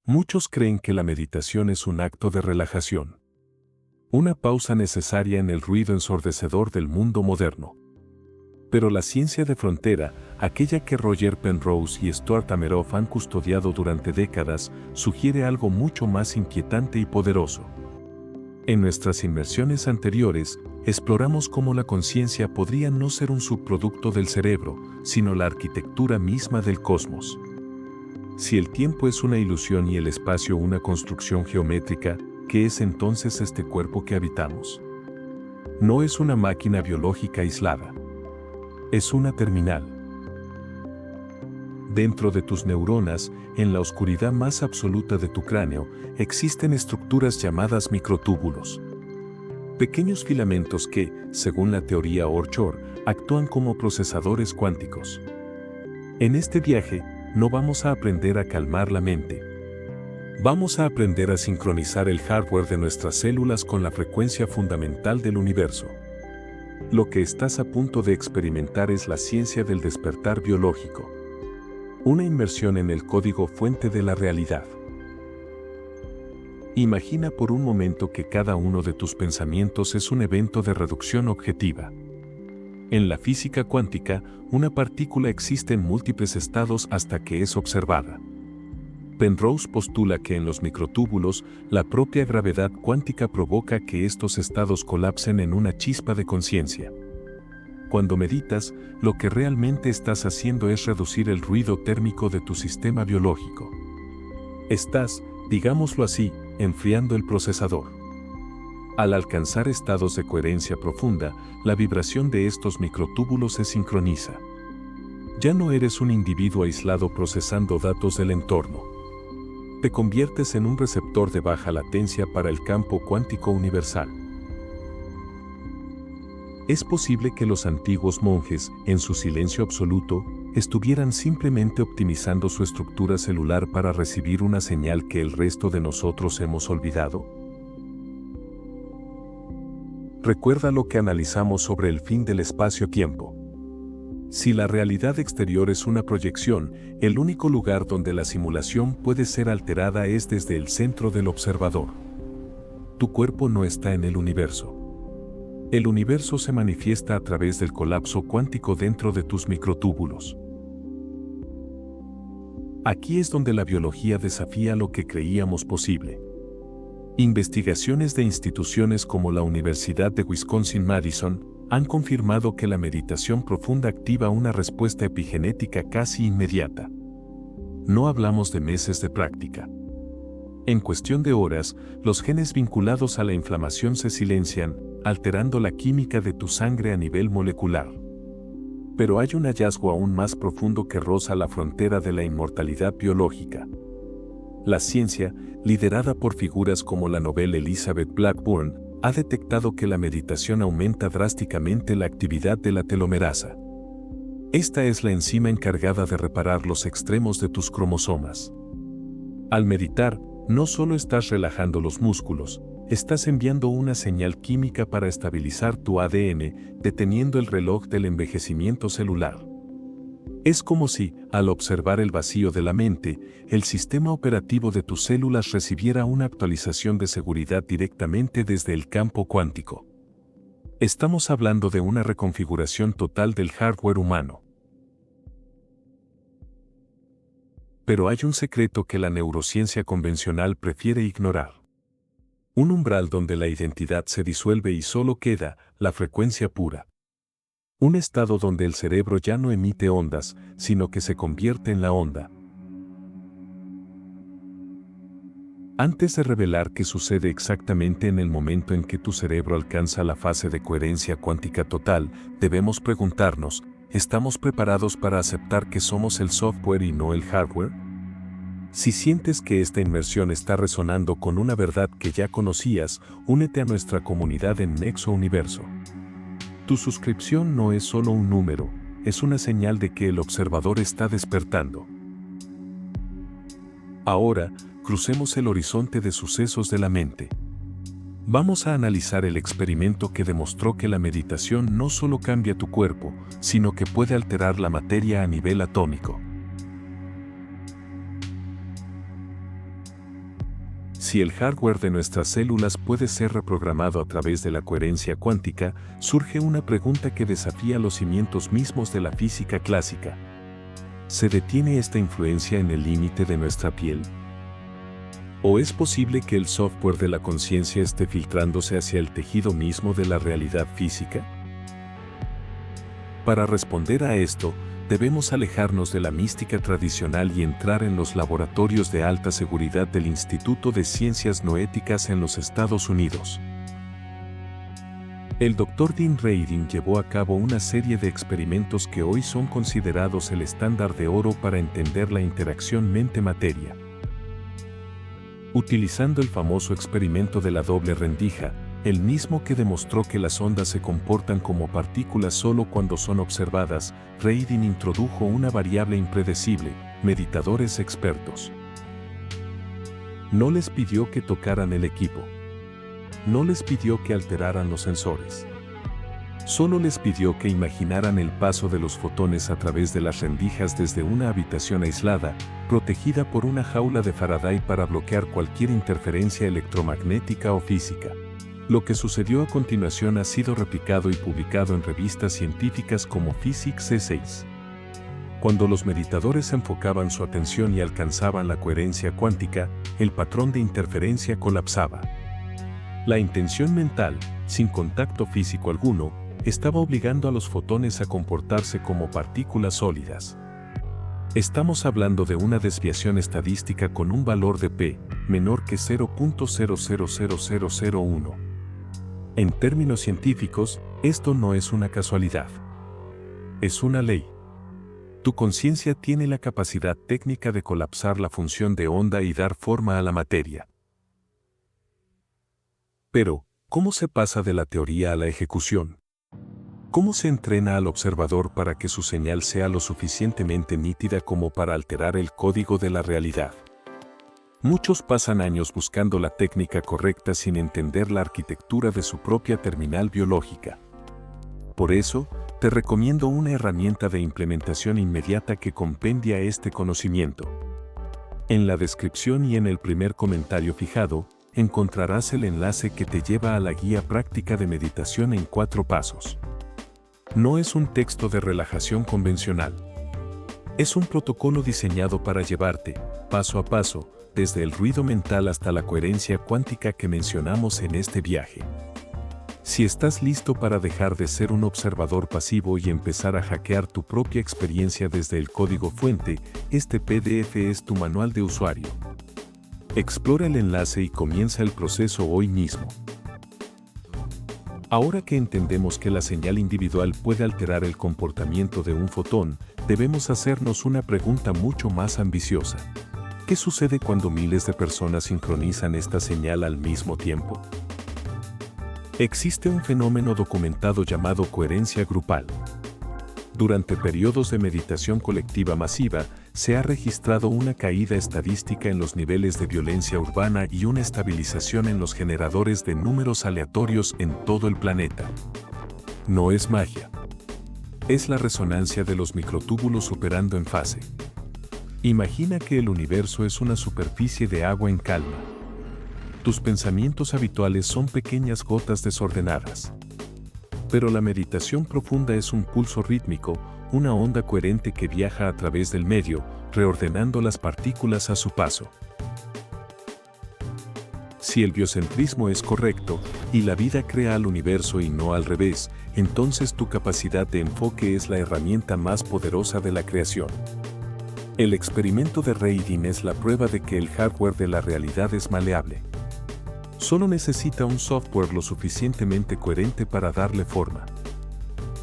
Muchos creen que la meditación es un acto de relajación, una pausa necesaria en el ruido ensordecedor del mundo moderno. Pero la ciencia de frontera, aquella que Roger Penrose y Stuart Hameroff han custodiado durante décadas, sugiere algo mucho más inquietante y poderoso. En nuestras inmersiones anteriores, exploramos cómo la conciencia podría no ser un subproducto del cerebro, sino la arquitectura misma del cosmos. Si el tiempo es una ilusión y el espacio una construcción geométrica, ¿qué es entonces este cuerpo que habitamos? No es una máquina biológica aislada. Es una terminal. Dentro de tus neuronas, en la oscuridad más absoluta de tu cráneo, existen estructuras llamadas microtúbulos. Pequeños filamentos que, según la teoría Oort, actúan como procesadores cuánticos. En este viaje, no vamos a aprender a calmar la mente. Vamos a aprender a sincronizar el hardware de nuestras células con la frecuencia fundamental del universo. Lo que estás a punto de experimentar es la ciencia del despertar biológico. Una inmersión en el código fuente de la realidad. Imagina por un momento que cada uno de tus pensamientos es un evento de reducción objetiva. En la física cuántica, una partícula existe en múltiples estados hasta que es observada. Penrose postula que en los microtúbulos, la propia gravedad cuántica provoca que estos estados colapsen en una chispa de conciencia. Cuando meditas, lo que realmente estás haciendo es reducir el ruido térmico de tu sistema biológico. Estás, digámoslo así, enfriando el procesador. Al alcanzar estados de coherencia profunda, la vibración de estos microtúbulos se sincroniza. Ya no eres un individuo aislado procesando datos del entorno. Te conviertes en un receptor de baja latencia para el campo cuántico universal. Es posible que los antiguos monjes, en su silencio absoluto, estuvieran simplemente optimizando su estructura celular para recibir una señal que el resto de nosotros hemos olvidado. Recuerda lo que analizamos sobre el fin del espacio-tiempo. Si la realidad exterior es una proyección, el único lugar donde la simulación puede ser alterada es desde el centro del observador. Tu cuerpo no está en el universo. El universo se manifiesta a través del colapso cuántico dentro de tus microtúbulos. Aquí es donde la biología desafía lo que creíamos posible. Investigaciones de instituciones como la Universidad de Wisconsin-Madison han confirmado que la meditación profunda activa una respuesta epigenética casi inmediata. No hablamos de meses de práctica. En cuestión de horas, los genes vinculados a la inflamación se silencian, alterando la química de tu sangre a nivel molecular. Pero hay un hallazgo aún más profundo que roza la frontera de la inmortalidad biológica. La ciencia, liderada por figuras como la Nobel Elizabeth Blackburn, ha detectado que la meditación aumenta drásticamente la actividad de la telomerasa. Esta es la enzima encargada de reparar los extremos de tus cromosomas. Al meditar, no solo estás relajando los músculos, estás enviando una señal química para estabilizar tu ADN, deteniendo el reloj del envejecimiento celular. Es como si, al observar el vacío de la mente, el sistema operativo de tus células recibiera una actualización de seguridad directamente desde el campo cuántico. Estamos hablando de una reconfiguración total del hardware humano. Pero hay un secreto que la neurociencia convencional prefiere ignorar. Un umbral donde la identidad se disuelve y solo queda la frecuencia pura. Un estado donde el cerebro ya no emite ondas, sino que se convierte en la onda. Antes de revelar qué sucede exactamente en el momento en que tu cerebro alcanza la fase de coherencia cuántica total, debemos preguntarnos, ¿estamos preparados para aceptar que somos el software y no el hardware? Si sientes que esta inmersión está resonando con una verdad que ya conocías, únete a nuestra comunidad en Nexo Universo. Tu suscripción no es solo un número, es una señal de que el observador está despertando. Ahora, crucemos el horizonte de sucesos de la mente. Vamos a analizar el experimento que demostró que la meditación no solo cambia tu cuerpo, sino que puede alterar la materia a nivel atómico. Si el hardware de nuestras células puede ser reprogramado a través de la coherencia cuántica, surge una pregunta que desafía los cimientos mismos de la física clásica. ¿Se detiene esta influencia en el límite de nuestra piel? ¿O es posible que el software de la conciencia esté filtrándose hacia el tejido mismo de la realidad física? Para responder a esto, debemos alejarnos de la mística tradicional y entrar en los laboratorios de alta seguridad del Instituto de Ciencias Noéticas en los Estados Unidos. El Dr. Dean Radin llevó a cabo una serie de experimentos que hoy son considerados el estándar de oro para entender la interacción mente-materia. Utilizando el famoso experimento de la doble rendija, el mismo que demostró que las ondas se comportan como partículas solo cuando son observadas, Radin introdujo una variable impredecible: meditadores expertos. No les pidió que tocaran el equipo. No les pidió que alteraran los sensores. Solo les pidió que imaginaran el paso de los fotones a través de las rendijas desde una habitación aislada, protegida por una jaula de Faraday para bloquear cualquier interferencia electromagnética o física. Lo que sucedió a continuación ha sido replicado y publicado en revistas científicas como Physics Essays. Cuando los meditadores enfocaban su atención y alcanzaban la coherencia cuántica, el patrón de interferencia colapsaba. La intención mental, sin contacto físico alguno, estaba obligando a los fotones a comportarse como partículas sólidas. Estamos hablando de una desviación estadística con un valor de p menor que 0.000001. En términos científicos, esto no es una casualidad. Es una ley. Tu conciencia tiene la capacidad técnica de colapsar la función de onda y dar forma a la materia. Pero, ¿cómo se pasa de la teoría a la ejecución? ¿Cómo se entrena al observador para que su señal sea lo suficientemente nítida como para alterar el código de la realidad? Muchos pasan años buscando la técnica correcta sin entender la arquitectura de su propia terminal biológica. Por eso, te recomiendo una herramienta de implementación inmediata que compendia este conocimiento. En la descripción y en el primer comentario fijado, encontrarás el enlace que te lleva a la guía práctica de meditación en 4 pasos. No es un texto de relajación convencional. Es un protocolo diseñado para llevarte, paso a paso, desde el ruido mental hasta la coherencia cuántica que mencionamos en este viaje. Si estás listo para dejar de ser un observador pasivo y empezar a hackear tu propia experiencia desde el código fuente, este PDF es tu manual de usuario. Explora el enlace y comienza el proceso hoy mismo. Ahora que entendemos que la señal individual puede alterar el comportamiento de un fotón, debemos hacernos una pregunta mucho más ambiciosa. ¿Qué sucede cuando miles de personas sincronizan esta señal al mismo tiempo? Existe un fenómeno documentado llamado coherencia grupal. Durante periodos de meditación colectiva masiva, se ha registrado una caída estadística en los niveles de violencia urbana y una estabilización en los generadores de números aleatorios en todo el planeta. No es magia. Es la resonancia de los microtúbulos operando en fase. Imagina que el universo es una superficie de agua en calma. Tus pensamientos habituales son pequeñas gotas desordenadas. Pero la meditación profunda es un pulso rítmico, una onda coherente que viaja a través del medio, reordenando las partículas a su paso. Si el biocentrismo es correcto, y la vida crea al universo y no al revés, entonces tu capacidad de enfoque es la herramienta más poderosa de la creación. El experimento de Radin es la prueba de que el hardware de la realidad es maleable. Solo necesita un software lo suficientemente coherente para darle forma.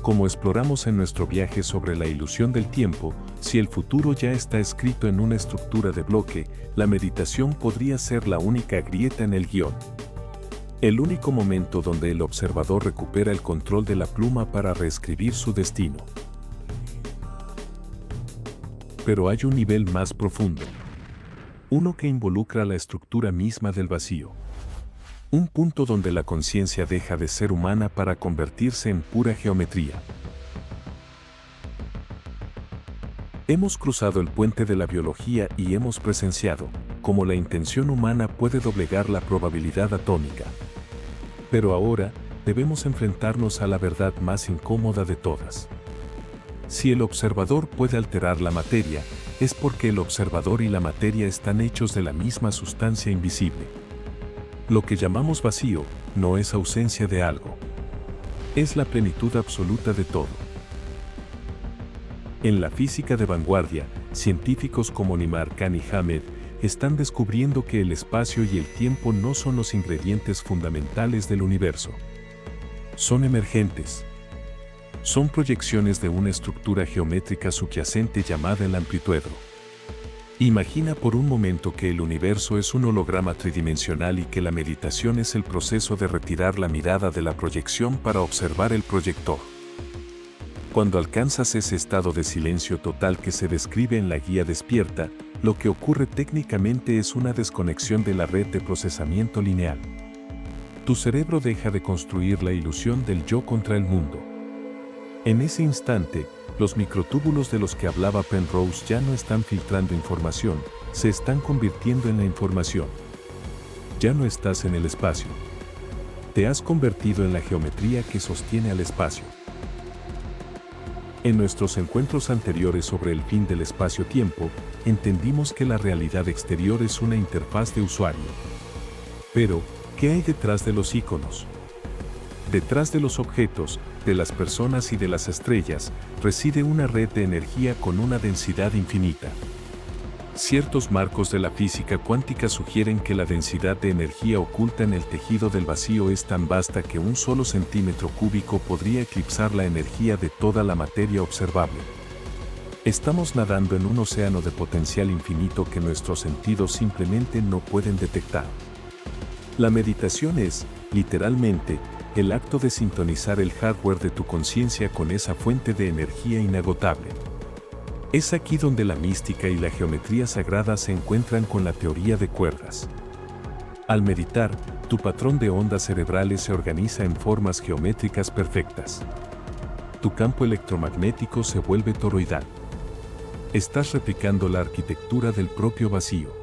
Como exploramos en nuestro viaje sobre la ilusión del tiempo, si el futuro ya está escrito en una estructura de bloque, la meditación podría ser la única grieta en el guión. El único momento donde el observador recupera el control de la pluma para reescribir su destino. Pero hay un nivel más profundo. Uno que involucra la estructura misma del vacío. Un punto donde la conciencia deja de ser humana para convertirse en pura geometría. Hemos cruzado el puente de la biología y hemos presenciado cómo la intención humana puede doblegar la probabilidad atómica. Pero ahora, debemos enfrentarnos a la verdad más incómoda de todas. Si el observador puede alterar la materia, es porque el observador y la materia están hechos de la misma sustancia invisible. Lo que llamamos vacío no es ausencia de algo. Es la plenitud absoluta de todo. En la física de vanguardia, científicos como Nimar Khan y Hamed están descubriendo que el espacio y el tiempo no son los ingredientes fundamentales del universo. Son emergentes. Son proyecciones de una estructura geométrica subyacente llamada el amplituedro. Imagina por un momento que el universo es un holograma tridimensional y que la meditación es el proceso de retirar la mirada de la proyección para observar el proyector. Cuando alcanzas ese estado de silencio total que se describe en la guía Despierta, lo que ocurre técnicamente es una desconexión de la red de procesamiento lineal. Tu cerebro deja de construir la ilusión del yo contra el mundo. En ese instante, los microtúbulos de los que hablaba Penrose ya no están filtrando información, se están convirtiendo en la información. Ya no estás en el espacio. Te has convertido en la geometría que sostiene al espacio. En nuestros encuentros anteriores sobre el fin del espacio-tiempo, entendimos que la realidad exterior es una interfaz de usuario. Pero, ¿qué hay detrás de los íconos? Detrás de los objetos, de las personas y de las estrellas, reside una red de energía con una densidad infinita. Ciertos marcos de la física cuántica sugieren que la densidad de energía oculta en el tejido del vacío es tan vasta que un solo centímetro cúbico podría eclipsar la energía de toda la materia observable. Estamos nadando en un océano de potencial infinito que nuestros sentidos simplemente no pueden detectar. La meditación es, literalmente, el acto de sintonizar el hardware de tu conciencia con esa fuente de energía inagotable. Es aquí donde la mística y la geometría sagrada se encuentran con la teoría de cuerdas. Al meditar, tu patrón de ondas cerebrales se organiza en formas geométricas perfectas. Tu campo electromagnético se vuelve toroidal. Estás replicando la arquitectura del propio vacío.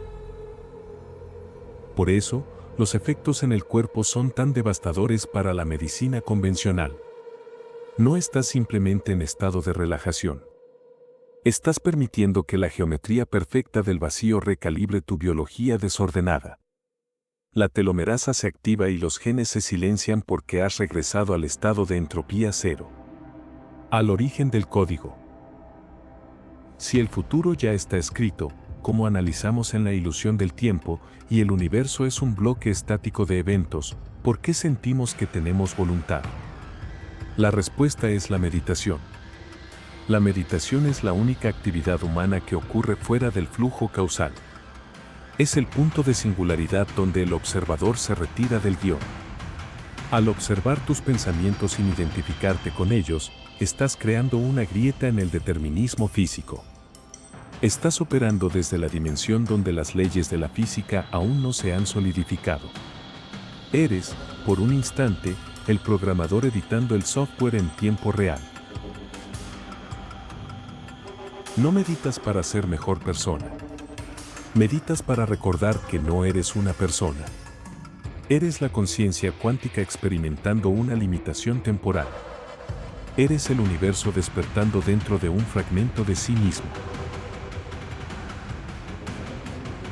Por eso, los efectos en el cuerpo son tan devastadores para la medicina convencional. No estás simplemente en estado de relajación. Estás permitiendo que la geometría perfecta del vacío recalibre tu biología desordenada. La telomerasa se activa y los genes se silencian porque has regresado al estado de entropía cero. Al origen del código. Si el futuro ya está escrito, como analizamos en la ilusión del tiempo, y el universo es un bloque estático de eventos, ¿por qué sentimos que tenemos voluntad? La respuesta es la meditación. La meditación es la única actividad humana que ocurre fuera del flujo causal. Es el punto de singularidad donde el observador se retira del guión. Al observar tus pensamientos sin identificarte con ellos, estás creando una grieta en el determinismo físico. Estás operando desde la dimensión donde las leyes de la física aún no se han solidificado. Eres, por un instante, el programador editando el software en tiempo real. No meditas para ser mejor persona. Meditas para recordar que no eres una persona. Eres la conciencia cuántica experimentando una limitación temporal. Eres el universo despertando dentro de un fragmento de sí mismo.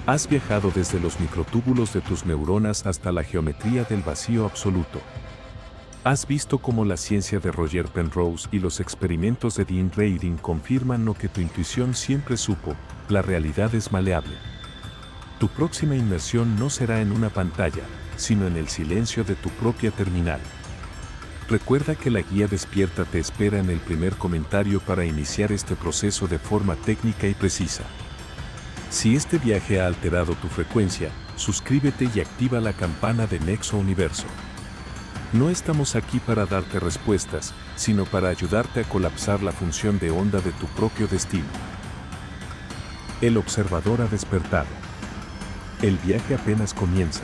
Has viajado desde los microtúbulos de tus neuronas hasta la geometría del vacío absoluto. Has visto cómo la ciencia de Roger Penrose y los experimentos de Dean Radin confirman lo que tu intuición siempre supo: la realidad es maleable. Tu próxima inmersión no será en una pantalla, sino en el silencio de tu propia terminal. Recuerda que la guía Despierta te espera en el primer comentario para iniciar este proceso de forma técnica y precisa. Si este viaje ha alterado tu frecuencia, suscríbete y activa la campana de Nexo Universo. No estamos aquí para darte respuestas, sino para ayudarte a colapsar la función de onda de tu propio destino. El observador ha despertado. El viaje apenas comienza.